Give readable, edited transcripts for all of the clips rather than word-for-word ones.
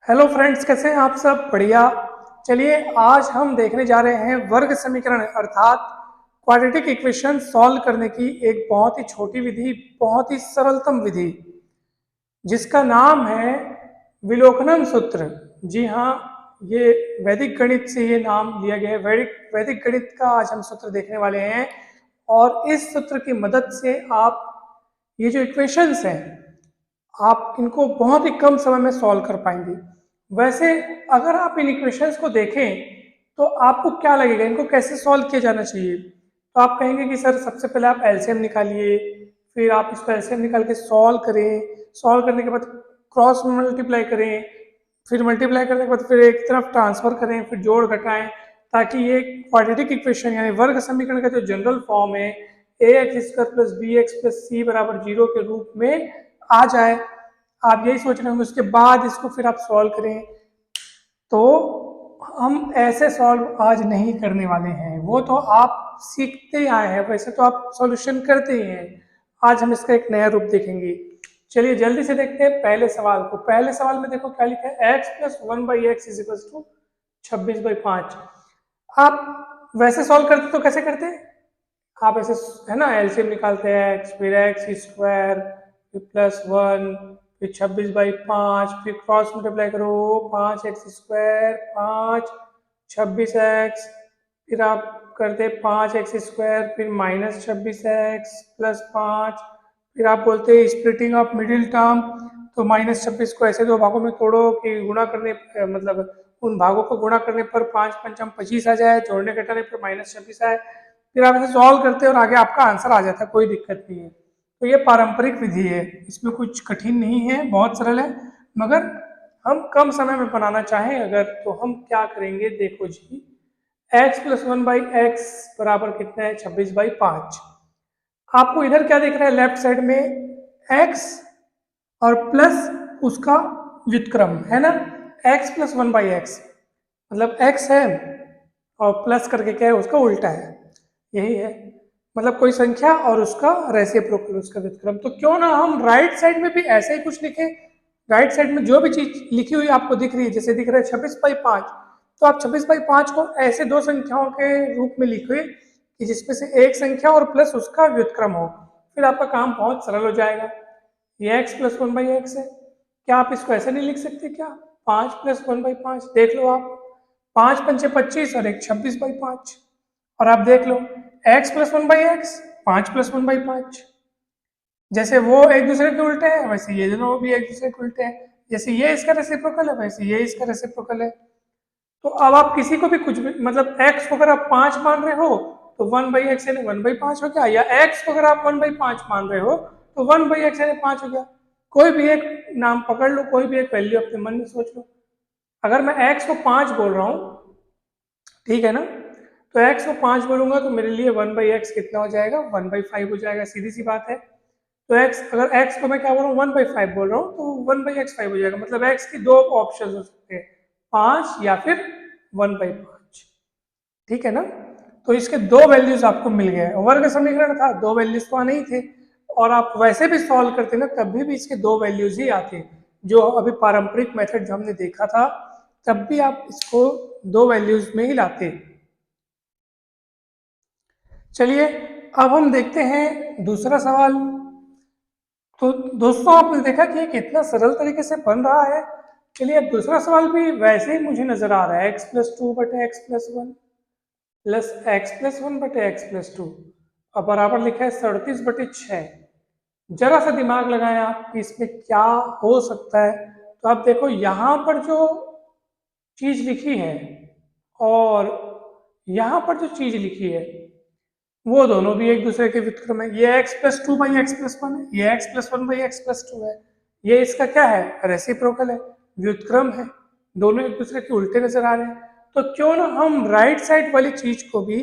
Hello friends, कैसे हैं आप सब? बढ़िया। चलिए आज हम देखने जा रहे हैं वर्ग समीकरण अर्थात क्वाड्रेटिक इक्वेशन सॉल्व करने की एक बहुत ही छोटी विधि, बहुत ही सरलतम विधि, जिसका नाम है विलोकनन सूत्र। जी हाँ, ये वैदिक गणित से ये नाम लिया गया है। वैदिक गणित का आज हम सूत्र देखने वाले हैं और इस सूत्र की मदद से आप ये जो इक्वेशंस हैं आप इनको बहुत ही कम समय में सॉल्व कर पाएंगे। वैसे अगर आप इन इक्वेशंस को देखें तो आपको क्या लगेगा, इनको कैसे सॉल्व किया जाना चाहिए? तो आप कहेंगे कि सर सबसे पहले आप एलसीएम निकालिए, फिर आप इसको एलसीएम निकाल के सॉल्व करें, सॉल्व करने के बाद क्रॉस मल्टीप्लाई करें, फिर मल्टीप्लाई करने के बाद फिर एक तरफ ट्रांसफर करें, फिर जोड़ घटाएं, ताकि ये क्वाड्रेटिक इक्वेशन यानी वर्ग समीकरण का जो जनरल फॉर्म है A X square plus B X plus C बराबर 0 के रूप में आ जाए। आप यही सोच रहे होंगे, उसके बाद इसको फिर आप सॉल्व करें। तो हम ऐसे सॉल्व आज नहीं करने वाले हैं, वो तो आप सीखते ही आए हैं, वैसे तो आप सॉल्यूशन करते ही हैं। आज हम इसका एक नया रूप देखेंगे। चलिए जल्दी से देखते हैं पहले सवाल को। पहले सवाल में देखो क्या लिखा है, x plus 1/x is equal to 26/5। आप वैसे सॉल्व करते तो कैसे करते हैं? आप ऐसे है ना, एलसीएम निकालते हैं x, फिर एक्स स्क्वायर, फिर प्लस 1, फिर 26/5, फिर क्रॉस मल्टीप्लाई करो, 5x स्क्वायर 5 26x, फिर आप करते 5x स्क्वायर, फिर माइनस 26x प्लस 5, फिर आप बोलते हैं स्प्लिटिंग ऑफ मिडिल टर्म। तो -26 को ऐसे दो भागों में तोड़ो कि गुणा करने मतलब उन भागों को गुणा करने पर 5 पंचम 25 आ जाए, जोड़ने घटाने पर -26 आए। फिर आप ऐसे सॉल्व करते हैं और आगे आपका आंसर आ जाता है, कोई दिक्कत नहीं है। तो ये पारंपरिक विधि है, इसमें कुछ कठिन नहीं है, बहुत सरल है। मगर हम कम समय में बनाना चाहें अगर, तो हम क्या करेंगे, देखो जी, x प्लस 1/x बराबर कितना है, 26/5। आपको इधर क्या दिख रहा है, लेफ्ट साइड में x और प्लस उसका व्युत्क्रम है ना, x प्लस 1/x मतलब x है और प्लस करके क्या है, उसका उल्टा है, यही है। मतलब कोई संख्या और उसका रेसिप्रोकल, उसका व्युत्क्रम। तो क्यों ना हम राइट साइड में भी ऐसे ही कुछ लिखें। राइट साइड में जो भी चीज लिखी हुई आपको दिख रही है, जैसे दिख रहा है 26/5, तो आप 26/5 को ऐसे दो संख्याओं के रूप में लिखिए कि जिसमें से एक संख्या और प्लस उसका व्युत्क्रम हो, फिर आपका काम बहुत सरल हो जाएगा। ये x प्लस 1/x है, क्या आप इसको ऐसे नहीं लिख सकते क्या, 5 प्लस 1/5? देख लो आप, 5 पंचे 25 और एक 26/5। और आप देख लो x प्लस 1/x, 5 प्लस 1/5। जैसे वो एक दूसरे के उल्टे हैं, वैसे ये दोनों भी एक दूसरे के उल्टे हैं। जैसे ये इसका रेसिप्रोकल है, वैसे ये इसका रेसिप्रोकल है। तो अब आप किसी को भी कुछ भी, मतलब x को अगर आप 5 मान रहे हो तो 1/x यानी 1/5 हो गया, या x को अगर आप 1/5 मान रहे हो तो 1/x यानी 5 हो गया। कोई भी एक नाम पकड़ लो, कोई भी एक वैल्यू अपने मन में सोच लो। अगर मैं x को 5 बोल रहा हूँ, ठीक है ना, तो x को 5 बोलूंगा तो मेरे लिए 1/x कितना हो जाएगा, 1/5 हो जाएगा, सीधी सी बात है। तो x, अगर x को मैं क्या बोल रहा हूँ, 1/5 बोल रहा हूँ, तो 1/x 5 हो जाएगा। मतलब x की दो ऑप्शन हो सकते हैं, 5 या फिर 1/5। ठीक है ना। तो इसके दो वैल्यूज आपको मिल गए। वर्ग समीकरण था, दो वैल्यूज तो आने ही थे, और आप वैसे भी सॉल्व करते ना तब भी इसके दो वैल्यूज ही आते। जो अभी पारंपरिक मेथड जो हमने देखा था, तब भी आप इसको दो वैल्यूज में ही लाते। चलिए अब हम देखते हैं दूसरा सवाल। तो दोस्तों आपने देखा कि ये कितना सरल तरीके से बन रहा है। चलिए अब दूसरा सवाल भी वैसे ही मुझे नजर आ रहा है, x plus 2/x+1 plus x+1/x+2 और बराबर लिखा है 37/6। जरा सा दिमाग लगाएं आप कि इसमें क्या हो सकता है। तो आप देखो यहाँ पर जो चीज लिखी है और यहाँ पर जो चीज लिखी है, वो दोनों भी एक दूसरे के व्युत्क्रम है। ये x+2/x+1 है, ये x+1/x+2 है। ये इसका क्या है, रेसिप्रोकल है, व्युत्क्रम है, दोनों एक दूसरे के उल्टे नजर आ रहे हैं। तो क्यों ना हम राइट साइड वाली चीज को भी,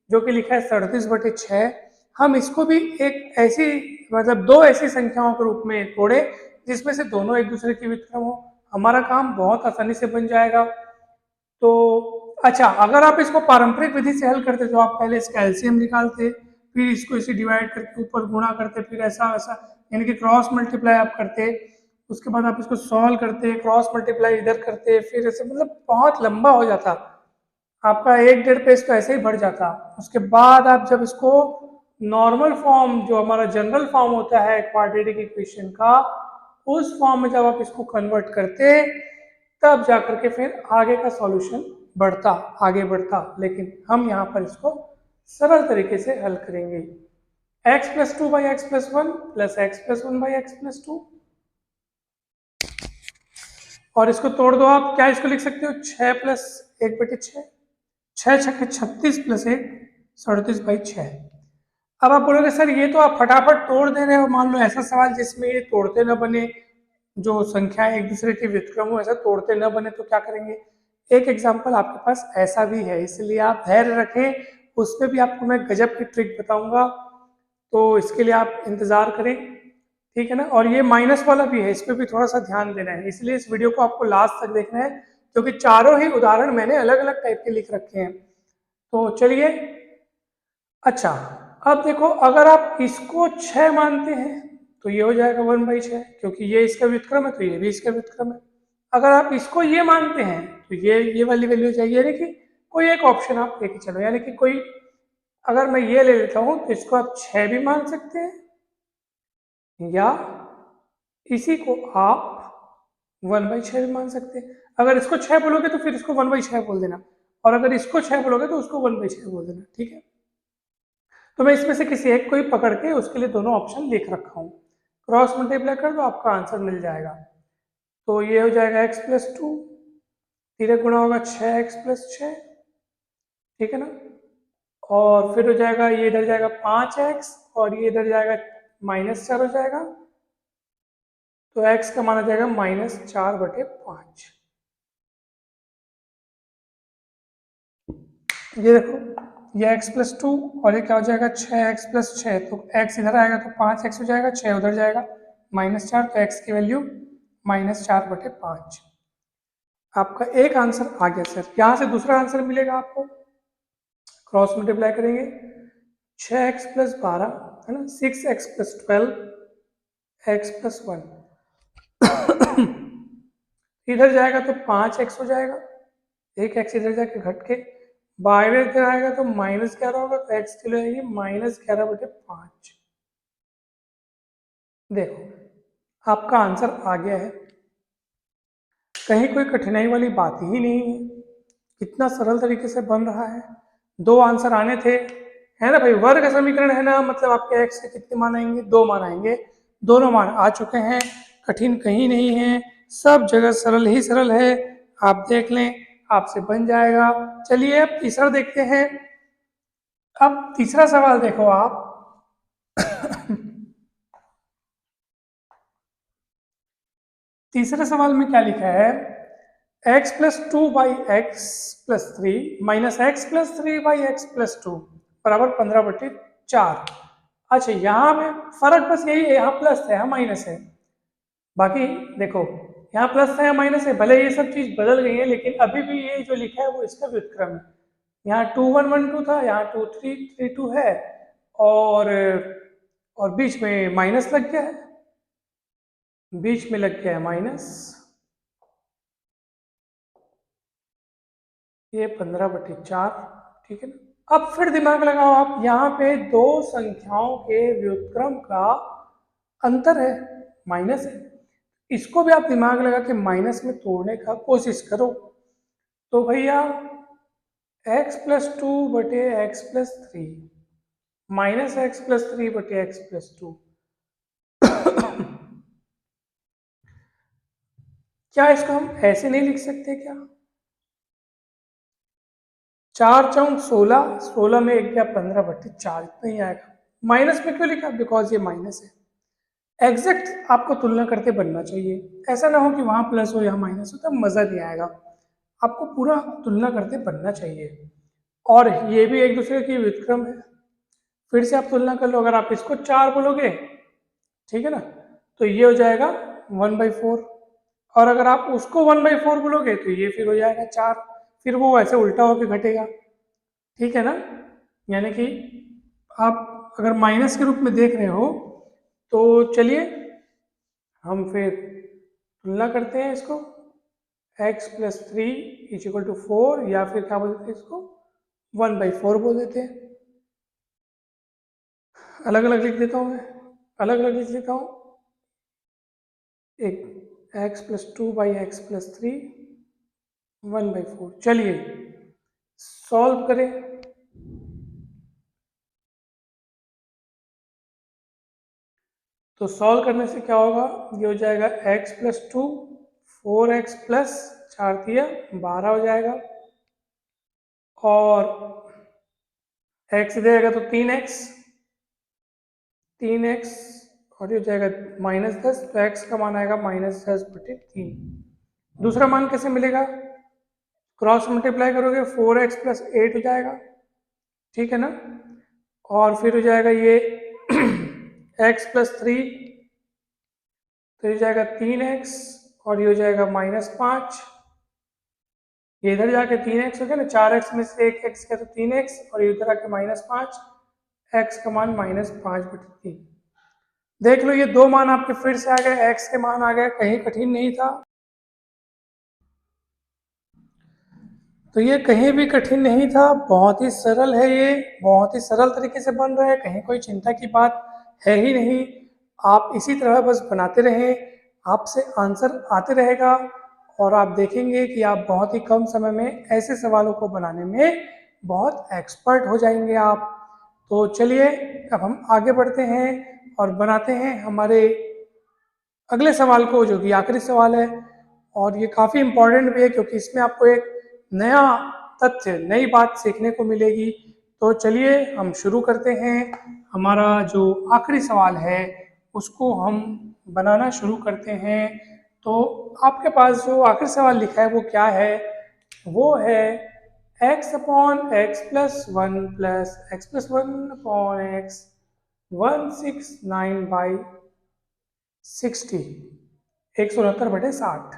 जो कि लिखा है 37/6, हम इसको भी एक ऐसी, मतलब दो ऐसी संख्याओं के रूप में तोड़े जिसमें से दोनों एक दूसरे के व्युत्क्रम हो। हमारा काम बहुत आसानी से बन जाएगा। तो अच्छा, अगर आप इसको पारंपरिक विधि से हल करते तो आप पहले इसका एलसीएम निकालते, फिर इसको इसे डिवाइड करके ऊपर गुणा करते, फिर ऐसा वैसा यानी कि क्रॉस मल्टीप्लाई आप करते, उसके बाद आप इसको सॉल्व करते, क्रॉस मल्टीप्लाई इधर करते, फिर ऐसे मतलब बहुत लंबा हो जाता, आपका 1-1.5 पेज तो ऐसे ही बढ़ जाता। उसके बाद आप जब इसको नॉर्मल फॉर्म, जो हमारा जनरल फॉर्म होता है क्वाड्रेटिक इक्वेशन का, उस फॉर्म में जब आप इसको कन्वर्ट करते, तब जाकर के फिर आगे का सॉल्यूशन बढ़ता, आगे बढ़ता। लेकिन हम यहाँ पर इसको सरल तरीके से हल करेंगे। x plus 2 by x plus 1 plus x plus 1 by x plus 2, और इसको तोड़ दो आप, क्या इसको लिख सकते हो 6 प्लस 1/6, 6 छक्के 36 प्लस 1 37/6। अब आप बोलोगे सर ये तो आप फटाफट तोड़ दे रहे हो, मान लो ऐसा सवाल जिसमें ये तोड़ते न बने, जो संख्याएं एक दूसरे के व्युत्क्रम हो ऐसा तोड़ते न बने, तो क्या करेंगे। एक एग्जाम्पल आपके पास ऐसा भी है, इसलिए आप धैर्य रखें, उसमें भी आपको मैं गजब की ट्रिक बताऊंगा, तो इसके लिए आप इंतजार करें, ठीक है ना। और ये माइनस वाला भी है, इस पर भी थोड़ा सा ध्यान देना है, इसलिए इस वीडियो को आपको लास्ट तक देखना है, क्योंकि चारों ही उदाहरण मैंने अलग अलग टाइप के लिख रखे हैं। तो चलिए, अच्छा अब देखो, अगर आप इसको 6 मानते हैं तो ये हो जाएगा 1/6, क्योंकि ये इसका व्युत्क्रम है तो ये भी इसका व्युत्क्रम है। अगर आप इसको ये मानते हैं तो ये वाली वैल्यू चाहिए, यानी कि कोई एक ऑप्शन आप लेके चलो, यानी कि कोई, अगर मैं ये ले लेता हूं तो इसको आप 6 भी मान सकते हैं, या इसी को आप 1/6 भी मान सकते हैं। अगर इसको 6 बोलोगे तो फिर इसको 1/6 बोल देना, और अगर इसको 6 बोलोगे तो उसको 1/6 बोल देना, ठीक है। तो मैं इसमें से किसी एक को ही पकड़ के उसके लिए दोनों ऑप्शन लिख रखा हूँ, क्रॉस मल्टीप्लाई कर दो, आपका आंसर मिल जाएगा। तो ये हो जाएगा x प्लस 2, धीरे गुणा होगा 6x प्लस 6, ठीक है ना। और फिर हो जाएगा, ये इधर जाएगा 5x, और ये इधर जाएगा -4 हो जाएगा, तो x का माना जाएगा -4/5। ये देखो, ये x प्लस 2 और ये क्या हो जाएगा 6x प्लस 6, तो x इधर आएगा तो 5x हो जाएगा, 6 उधर जाएगा -4, तो x की वैल्यू -4/5। आपका एक आंसर आ गया सर। यहाँ से दूसरा आंसर मिलेगा आपको, क्रॉस मल्टीप्लाई करेंगे, 6x प्लस 12 है ना, 6x प्लस 12, x प्लस 1, इधर जाएगा तो 5x हो जाएगा, एक x इधर जाके घट के बाहर इधर आएगा तो -11 होगा, तो x की वैल्यू -11/5। देखो आपका आंसर आ गया है, कहीं कोई कठिनाई वाली बात ही नहीं है, कितना सरल तरीके से बन रहा है। दो आंसर आने थे, है ना भाई, वर्ग समीकरण है ना, मतलब आपके x के कितने मान आएंगे, 2 मान आएंगे, दोनों मान आ चुके हैं, कठिन कहीं नहीं है, सब जगह सरल ही सरल है, आप देख लें आपसे बन जाएगा। चलिए अब तीसरा देखते हैं। अब तीसरा सवाल देखो आप, तीसरे सवाल में क्या लिखा है, x plus 2 by x plus 3 minus x plus 3 by x plus 2 बराबर 15/4। अच्छा यहाँ में फर्क बस यही है, यहाँ प्लस है यहाँ माइनस है, बाकी देखो यहाँ प्लस है यहाँ माइनस है, भले ये सब चीज बदल गई है, लेकिन अभी भी ये जो लिखा है वो इसका व्युत्क्रम है। यहाँ 2 1 1 2 था, यहाँ 2 3 3 2 है, और बीच में माइनस लग गया है, बीच में लग गया है माइनस, ये 15/4, ठीक है ना। अब फिर दिमाग लगाओ आप, यहाँ पे दो संख्याओं के व्युत्क्रम का अंतर है, माइनस है, इसको भी आप दिमाग लगा के माइनस में तोड़ने का कोशिश करो। तो भैया x plus 2/x+3 minus x+3/x+2, क्या इसको हम ऐसे नहीं लिख सकते क्या, 4 चौक 16, 16 में 1 गया 15/4, इतना ही आएगा। माइनस में क्यों लिखा, बिकॉज ये माइनस है। एग्जैक्ट आपको तुलना करते बनना चाहिए, ऐसा ना हो कि वहां प्लस हो यहाँ माइनस हो, तब मजा नहीं आएगा, आपको पूरा तुलना करते बनना चाहिए। और ये भी एक दूसरे की व्युत्क्रम है, फिर से आप तुलना कर लो, अगर आप इसको 4 बोलोगे, ठीक है ना, तो ये हो जाएगा 1/4, और अगर आप उसको 1/4 बोलोगे तो ये फिर हो जाएगा 4, फिर वो ऐसे उल्टा होकर घटेगा, ठीक है ना। यानी कि आप अगर माइनस के रूप में देख रहे हो, तो चलिए हम फिर तुलना करते हैं इसको, x plus 3 is equal to 4, या फिर क्या बोलते हैं इसको 1/4 बोल देते हैं। अलग अलग लिख देता हूँ मैं, अलग अलग लिख देता हूँ। एक x प्लस 2/x प्लस 3 1/4। चलिए सॉल्व करें। तो सॉल्व करने से क्या होगा, ये हो जाएगा x प्लस 2, 4x प्लस 4×3 12 हो जाएगा, और x देगा तो 3x, 3x, और ये हो जाएगा -10, तो x का मान आएगा -10/3। दूसरा मान कैसे मिलेगा, क्रॉस मल्टीप्लाई करोगे 4x प्लस 8 हो जाएगा, ठीक है ना, और फिर हो जाएगा ये x प्लस 3, तो ये हो जाएगा 3x, और ये हो जाएगा -5, ये इधर जाके 3x हो गया ना, 4x में से 1x का तो 3x, और ये इधर आके -5, x का मान -5/3। देख लो ये दो मान आपके फिर से आ गए, x के मान आ गए, कहीं कठिन नहीं था। तो ये कहीं भी कठिन नहीं था, बहुत ही सरल है, ये बहुत ही सरल तरीके से बन रहा है, कहीं कोई चिंता की बात है ही नहीं। आप इसी तरह बस बनाते रहें, आपसे आंसर आते रहेगा, और आप देखेंगे कि आप बहुत ही कम समय में ऐसे सवालों को बनाने में बहुत एक्सपर्ट हो जाएंगे आप। तो चलिए अब हम आगे बढ़ते हैं और बनाते हैं हमारे अगले सवाल को, जो कि आखिरी सवाल है, और ये काफ़ी इम्पोर्टेंट भी है क्योंकि इसमें आपको एक नया तथ्य, नई बात सीखने को मिलेगी। तो चलिए हम शुरू करते हैं, हमारा जो आखिरी सवाल है उसको हम बनाना शुरू करते हैं। तो आपके पास जो आखिरी सवाल लिखा है वो क्या है, वो है x/x plus 1 plus x plus 1/x 169/60, 169/60।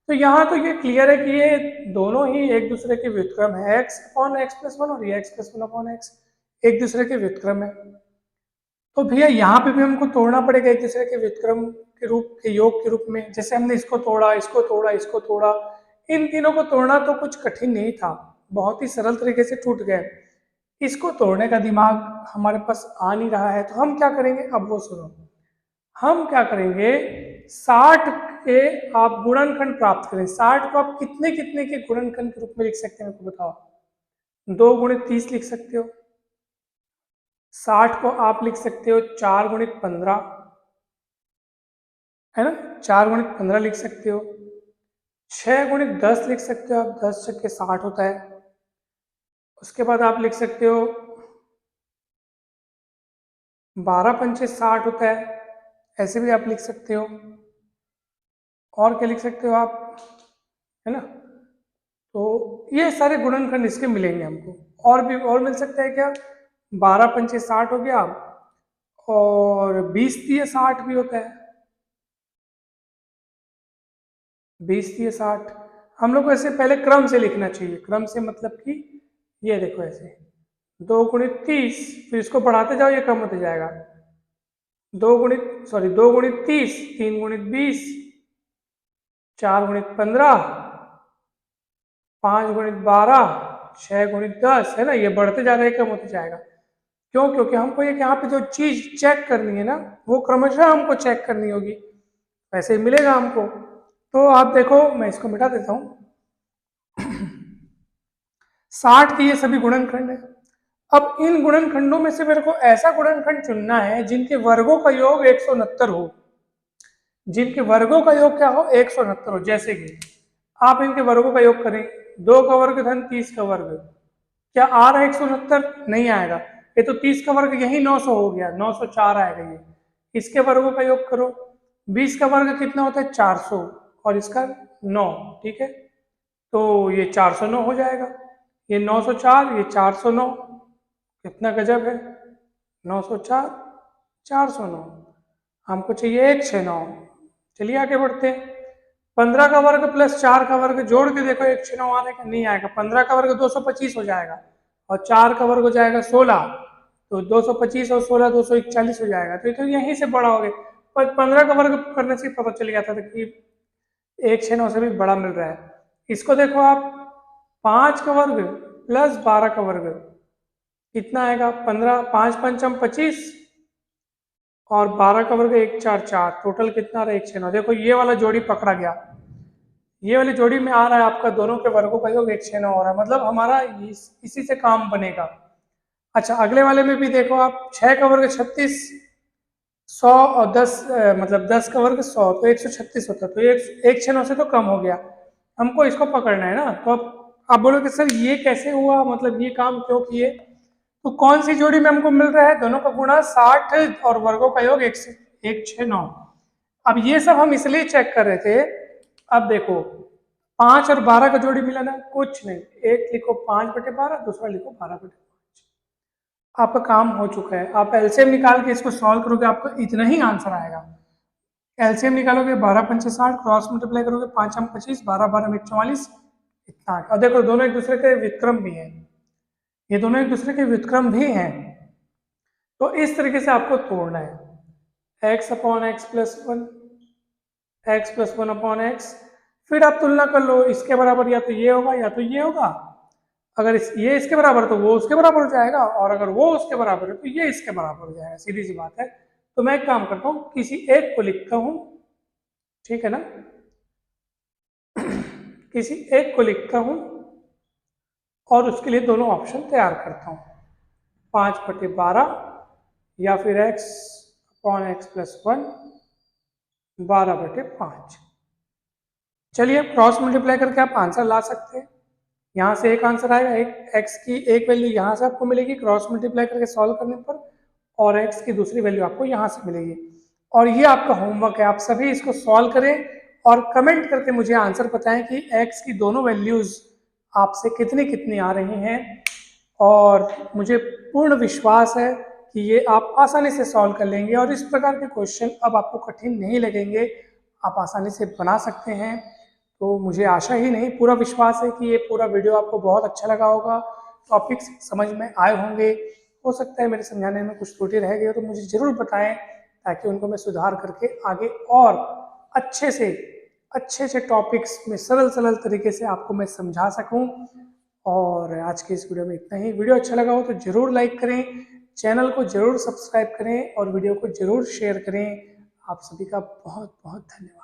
तो यहाँ तो ये क्लियर है कि ये दोनों ही एक दूसरे के व्युत्क्रम है, x/x प्लस 1 और ये x प्लस 1/x एक दूसरे के व्युत्क्रम है। तो भैया यहाँ पे भी हमको तोड़ना पड़ेगा एक दूसरे के व्युत्क्रम के रूप के योग के रूप में, जैसे हमने इसको तोड़ा, इसको तोड़ा, इसको तोड़ा, इन तीनों को तोड़ना तो कुछ कठिन नहीं था, बहुत ही सरल तरीके से टूट गए। इसको तोड़ने का दिमाग हमारे पास आ नहीं रहा है, तो हम क्या करेंगे, अब वो सुनो, हम क्या करेंगे, 60 के आप गुणनखंड प्राप्त करें। 60 को आप कितने कितने के गुणनखंड के रूप में लिख सकते हैं, मेरे को बताओ। 2 × 30 लिख सकते हो, 60 को आप लिख सकते हो 4 × 15, है ना, 4 × 15 लिख सकते हो, 6 × 10 लिख सकते हो आप, 10×6 = 60 होता है। उसके बाद आप लिख सकते हो 12×5 = 60 होता है, ऐसे भी आप लिख सकते हो। और क्या लिख सकते हो आप, है ना, तो ये सारे गुणनखंड इसके मिलेंगे हमको। और भी और मिल सकता है क्या, 12×5 = 60 हो गया, और 20×3 = 60 भी होता है, 20×3 = 60। हम लोग को ऐसे पहले क्रम से लिखना चाहिए, क्रम से मतलब कि ये देखो ऐसे 2 × 30, फिर इसको बढ़ाते जाओ, ये कम होते जाएगा, 2 × 30, 3 × 20, 4 × 15, 5 × 12, 6 × 10, है ना, ये बढ़ते जा रहा है, कम होते जाएगा। क्यों, क्योंकि हमको एक यहाँ पे जो चीज चेक करनी है ना, वो क्रमशः हमको चेक करनी होगी, वैसे ही मिलेगा हमको। तो आप देखो, मैं इसको मिटा देता हूँ। 60 के ये सभी गुणनखंड है। अब इन गुणनखंडों में से मेरे को ऐसा गुणनखंड चुनना है जिनके वर्गों का योग 169 हो, जिनके वर्गों का योग क्या हो, 169 हो। जैसे कि आप इनके वर्गों का योग करें, 2 का वर्ग धन 30 का वर्ग, क्या आ रहा है 169? नहीं आएगा। ये तो 30 का वर्ग यही 900 हो गया, 904 आएगा ये। इसके वर्गों का योग करो, 20 का वर्ग कितना होता है, 400, और इसका 9, ठीक है, तो ये 409 हो जाएगा। ये 904, ये 409, कितना गजब है, 904, 409, हमको चाहिए 169। चलिए आगे बढ़ते हैं। 15 का वर्ग प्लस 4 का वर्ग जोड़ के देखो 169 आ रहा है, नहीं आएगा। 15 का वर्ग 225 हो जाएगा, और 4 का वर्ग हो जाएगा 16, तो 225 और 16 241 हो जाएगा। तो यहीं से बड़ा हो गया, पर 15 का वर्ग करने से पता चल गया था कि एक 6 9 से भी बड़ा मिल रहा है। इसको देखो आप, 5 का वर्ग प्लस 12 का वर्ग कितना आएगा, 15, 5 पंचम 25 और 12 का वर्ग 1 4 4, टोटल कितना रहा 1 6 9। देखो ये वाला जोड़ी पकड़ा गया, ये वाली जोड़ी में आ रहा है आपका दोनों के वर्गों का योग 1 6 9 हो रहा है, मतलब हमारा इसी से काम बनेगा। अच्छा अगले वाले में भी देखो आप, 6 का वर्ग 36, 100 और 10 मतलब 10 का वर्ग 100, तो 136 होता है, तो ये 1 6 9 से तो कम हो गया। हमको इसको पकड़ना है ना, तो अब आप बोलोगे सर ये कैसे हुआ, मतलब ये काम क्यों किए। तो कौन सी जोड़ी में हमको मिल रहा है, दोनों का गुणा 60 और वर्गों का योग 1 6 9। अब ये सब हम इसलिए चेक कर रहे थे। अब देखो 5 और 12 का जोड़ी मिला ना, कुछ नहीं, एक लिखो 5/12, दूसरा लिखो 12/5, आपका काम हो चुका है। आप एलसीएम निकाल के इसको सॉल्व करोगे, आपको इतना ही आंसर आएगा। एलसीएम निकालोगे 12 पंचे 60, क्रॉस मल्टीप्लाई करोगे 5 हम 25, 12 12 में 44, इतना। और देखो दोनों एक दूसरे के व्युत्क्रम भी हैं, ये दोनों एक दूसरे के व्युत्क्रम भी हैं। तो इस तरीके से आपको तोड़ना है, x upon x plus 1, x plus 1 upon x. फिर आप तुलना कर लो, इसके बराबर या तो ये होगा या तो ये होगा। अगर ये इसके बराबर तो वो उसके बराबर हो जाएगा, और अगर वो उसके बराबर है तो ये इसके बराबर हो जाएगा, सीधी सी बात है। तो मैं एक काम करता हूँ, किसी एक को लिखता हूँ, ठीक है ना, किसी एक को लिखता हूँ और उसके लिए दोनों ऑप्शन तैयार करता हूँ, 5/12 या फिर x अपॉन एक्स प्लस 1, 12/5। चलिए अब क्रॉस मल्टीप्लाई करके आप आंसर ला सकते हैं। यहाँ से एक आंसर आएगा, एक x की एक वैल्यू यहाँ से आपको मिलेगी क्रॉस मल्टीप्लाई करके सॉल्व करने पर, और x की दूसरी वैल्यू आपको यहाँ से मिलेगी। और ये आपका होमवर्क है, आप सभी इसको सॉल्व करें और कमेंट करके मुझे आंसर बताएं कि x की दोनों वैल्यूज आपसे कितनी कितनी आ रही हैं। और मुझे पूर्ण विश्वास है कि ये आप आसानी से सॉल्व कर लेंगे और इस प्रकार के क्वेश्चन अब आपको कठिन नहीं लगेंगे, आप आसानी से बना सकते हैं। तो मुझे आशा ही नहीं, पूरा विश्वास है कि ये पूरा वीडियो आपको बहुत अच्छा लगा होगा, टॉपिक्स समझ में आए होंगे। हो सकता है मेरे समझाने में कुछ त्रुटि रह गई तो मुझे ज़रूर बताएं, ताकि उनको मैं सुधार करके आगे और अच्छे से टॉपिक्स में सरल तरीके से आपको मैं समझा सकूं। और आज के इस वीडियो में इतना ही। वीडियो अच्छा लगा हो तो ज़रूर लाइक करें, चैनल को ज़रूर सब्सक्राइब करें और वीडियो को ज़रूर शेयर करें। आप सभी का बहुत बहुत धन्यवाद।